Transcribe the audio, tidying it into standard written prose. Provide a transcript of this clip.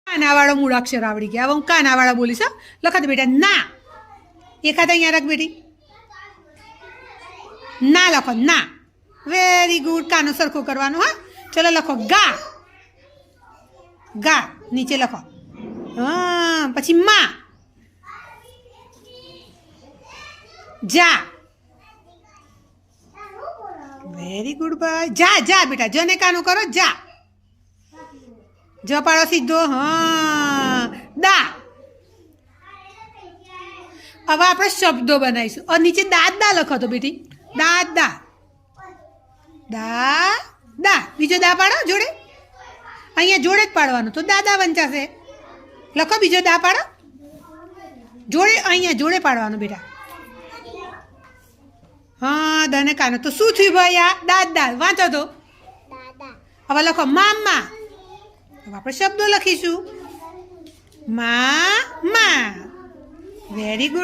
કાનાવાળો મૂળાક્ષર આવડી ગયા. હવે હું કાનાવાળા બોલીશ. લખા દે બેટા ના. એક હાથ અહીંયા રાખ બેટી. ના લખો ના. Very good. કાનો સરખો કરવાનો. હા ચલો લખો ગા. ગા નીચે લખો. હા પછી માં. જા. વેરી ગુડ ભાઈ. જા જા બેટા. જને કાનો કરો જા. જ પાડો સીધો. હા દા. હવે આપણે શબ્દો બનાવીશું. અને નીચે દાદ દા લખો તો બેટી. દાદ દા. દા દા. બીજો દા પાડો જોડે. અહીંયા જોડે જ પાડવાનું તો દાદા વંચાશે. લખો બીજો દા પાડો જોડે. અહીંયા જોડે પાડવાનું બેટા. હા દાને કાનો તો શું થયું ભાઈ? આ દાદ દાદ વાંચો તો. હવે લખો મામા. હવે આપણે શબ્દો લખીશું. મા વેરી ગુડ.